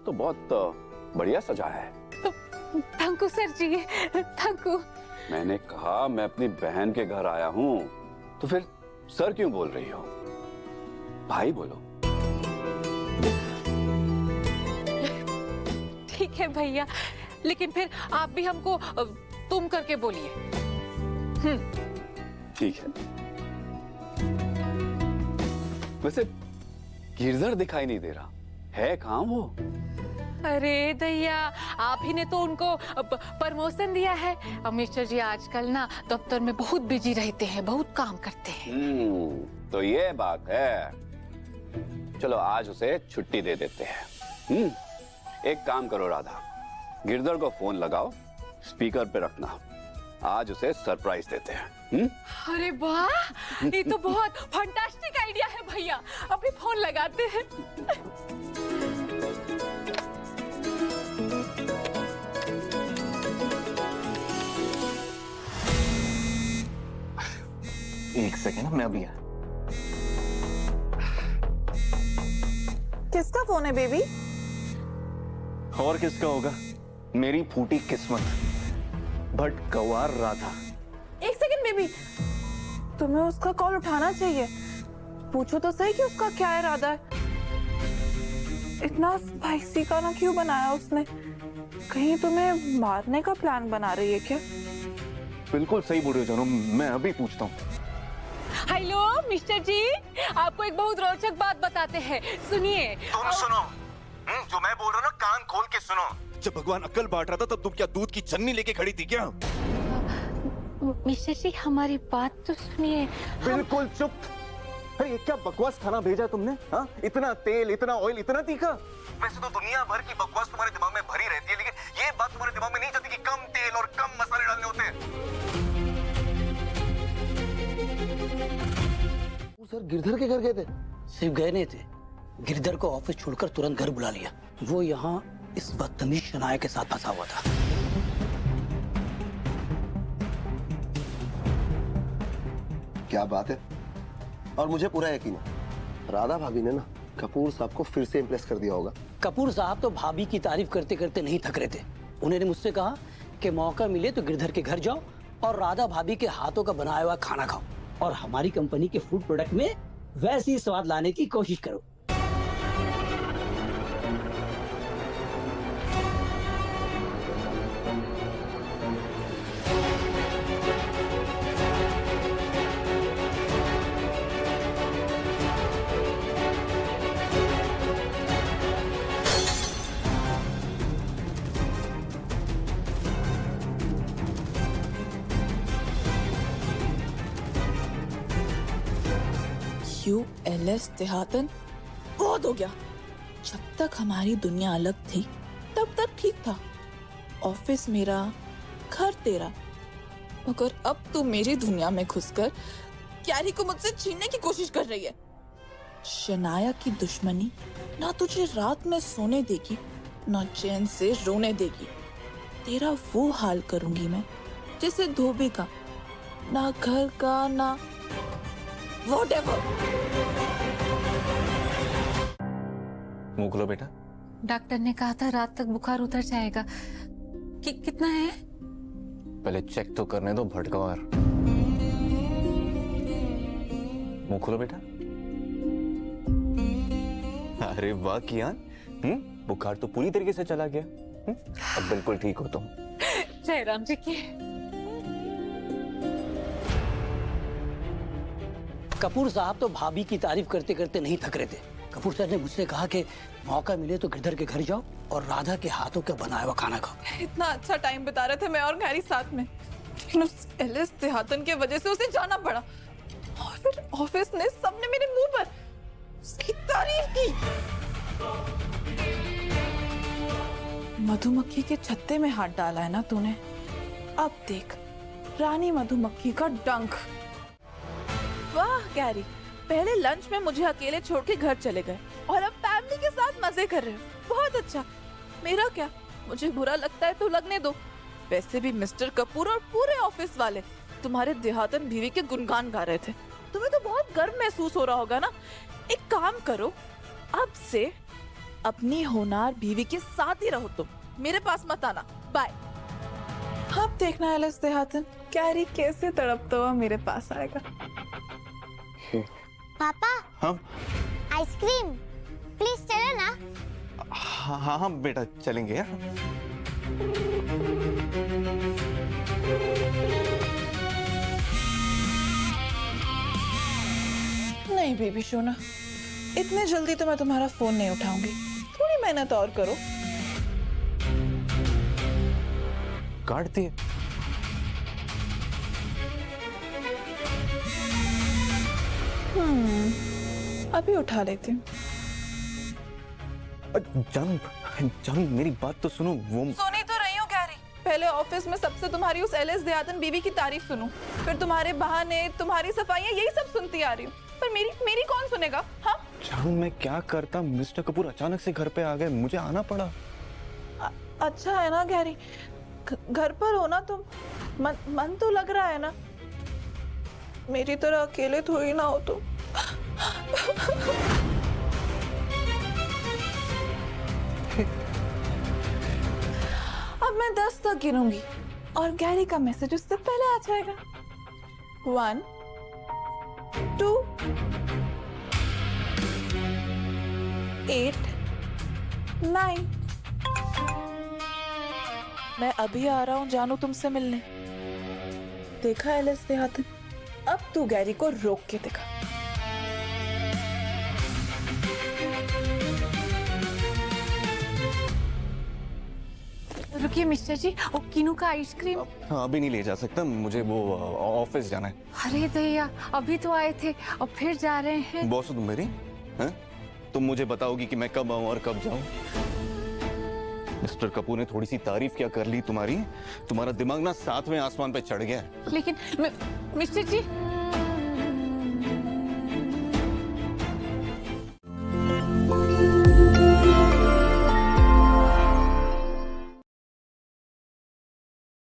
तो बहुत बढ़िया सजा है। Thank you sir ji, thank you. मैंने कहा मैं अपनी बहन के घर आया हूँ, तो फिर सर क्यों बोल रही हो? भाई बोलो। ठीक है भैया, लेकिन फिर आप भी हमको तुम करके बोलिए। ठीक है। वैसे गिरधर दिखाई नहीं दे रहा है, कहाँ वो? अरे दैया, आप ही ने तो उनको प्रमोशन दिया है। अब मिस्टर जी आजकल ना दफ्तर में बहुत बिजी रहते हैं, बहुत काम करते हैं। तो ये बात है। चलो आज उसे छुट्टी दे देते हैं। एक काम करो राधा, गिरधर को फोन लगाओ, स्पीकर पे रखना, आज उसे सरप्राइज देते हैं। अरे वाह, ये तो बहुत फंटास्टिक आइडिया है भैया, अभी फोन लगाते हैं। एक सेकेंड, मैं अभी आया। किसका फोन है बेबी? और किसका होगा? मेरी फूटी किस्मत, बट गवार राधा। एक सेकंड बेबी, तुम्हें उसका कॉल उठाना चाहिए। पूछो तो सही कि उसका क्या इरादा है। इतना स्पाइसी खाना क्यों बनाया उसने? कहीं तुम्हें मारने का प्लान बना रही है क्या? बिल्कुल सही बोल रहे हो जानू, मैं अभी पूछता हूँ। हेलो मिस्टर जी, आपको एक बहुत रोचक बात बताते हैं, सुनिए। तुम सुनो, जो मैं बोल रहा हूँ ना कान खोल के सुनो। जब भगवान अक्ल बांट रहा था तब तुम क्या दूध की छन्नी लेके खड़ी थी क्या? मिस्टर जी हमारी बात तो सुनिए। बिल्कुल चुप। अरे ये क्या बकवास खाना भेजा है तुमने? हाँ, इतना तेल, इतना ऑयल, इतना तीखा। वैसे तो दुनिया भर की बकवास तुम्हारे दिमाग में भरी रहती है, लेकिन ये बात तुम्हारे दिमाग में नहीं जाती कि कम तेल और कम मसाले डालने होते हैं। सर गिरधर के घर गए थे? सिर्फ गए नहीं थे, गिरधर को ऑफिस छोड़कर तुरंत घर बुला लिया। वो यहाँ इस बदतमीज शनाया के साथ फंसा हुआ था। क्या बात है, और मुझे पूरा यकीन है राधा भाभी ने ना कपूर साहब को फिर से इम्प्रेस कर दिया होगा। कपूर साहब तो भाभी की तारीफ करते करते नहीं थक रहे थे। उन्होंने मुझसे कहा कि मौका मिले तो गिरधर के घर जाओ और राधा भाभी के हाथों का बनाया हुआ खाना खाओ और हमारी कंपनी के फूड प्रोडक्ट में वैसे ही स्वाद लाने की कोशिश करो। ULS देहातन बहुत हो गया। जब तक हमारी दुनिया अलग थी तब तक ठीक था। ऑफिस मेरा, घर तेरा, मगर अब तू मेरी दुनिया में घुसकर कैरी को मुझसे छीनने की कोशिश कर रही है। शनाया की दुश्मनी ना तुझे रात में सोने देगी ना चैन से रोने देगी। तेरा वो हाल करूंगी मैं जैसे धोबी का, ना घर का ना Whatever. मुंह खोलो बेटा। डॉक्टर ने कहा था रात तक बुखार उतर जाएगा। कितना है? पहले चेक तो करने दो भटकवार। मुंह खोलो बेटा। अरे वाह कियान, बुखार तो पूरी तरीके से चला गया। अब बिल्कुल ठीक हो तुम। जयराम जी की। कपूर साहब तो भाभी की तारीफ करते करते नहीं थक रहे थे। कपूर साहब ने मुझसे कहा कि मौका मिले तो गिरधर के घर जाओ और राधा के हाथों का बनाया हुआ खाना खाओ। इतना अच्छा टाइम बिता रहे थे मैं और गैरी साथ में, लेकिन उस एलिस देहातन की वजह से उसे जाना पड़ा। और फिर ऑफिस ने सबने मेरे मुंह पर उसकी तारीफ की। मधुमक्खी के छत्ते में हाथ डाला है ना तूने, अब देख रानी मधुमक्खी का डंक। वाह गैरी, पहले लंच में मुझे अकेले छोड़ के घर चले गए और अब फैमिली के साथ मजे कर रहे हो। बहुत अच्छा। मेरा क्या, मुझे बुरा लगता है तो लगने दो। वैसे भी मिस्टर कपूर और पूरे ऑफिस वाले तुम्हारे देहातन बीवी के गुणगान गा रहे थे। तुम्हें तो बहुत गर्व महसूस हो रहा होगा ना। एक काम करो, अब से अपनी होनार बीवी के साथ ही रहो तुम, मेरे पास मत आना। बाय। अब देखना एलिस देहातन, कैरी कैसे तड़पता हुआ मेरे पास आएगा। पापा हाँ आइसक्रीम प्लीज चलो ना। हाँ हाँ हाँ बेटा चलेंगे यार। नहीं बेबी सोना, इतने जल्दी तो मैं तुम्हारा फोन नहीं उठाऊंगी, थोड़ी मेहनत और करो। काट दिए। अभी उठा लेती हूँ। जानू जानू मेरी बात तो सुनो। वो सुनी तो रही हूँ गैरी। पहले ऑफिस में सबसे तुम्हारी उस एलिस देहातन बीवी की तारीफ सुनूं, फिर तुम्हारे बहाने, तुम्हारी सफाइयाँ, यही सब सुनती आ रही हूँ। पर मेरी कौन सुनेगा? हाँ जानू मैं क्या करता, मिस्टर कपूर अचानक से घर पे आ गए, मुझे आना पड़ा। अच्छा है ना गैरी, घर पर हो ना तुम, मन तो लग रहा है ना। मेरी तरह अकेले थोड़ी ना हो तुम। अब मैं 10 तक गिनूंगी और गैरी का मैसेज उससे पहले आ जाएगा। 1 2 8 9। मैं अभी आ रहा हूँ जानू तुमसे मिलने। देखा एलिस देहातन, अब तू गैरी को रोक के दिखा। रुकिए मिस्टर जी, वो किनू का आइसक्रीम। हाँ अभी नहीं ले जा सकता, मुझे वो ऑफिस जाना है। अरे दैया, अभी तो आए थे और फिर जा रहे हैं। बॉस हो तुम मेरी? हैं? तुम मुझे बताओगी कि मैं कब आऊं और कब जाऊं? मिस्टर कपूर ने थोड़ी सी तारीफ क्या कर ली तुम्हारी, तुम्हारा दिमाग ना 7वें आसमान पे चढ़ गया है। लेकिन मिस्टर जी,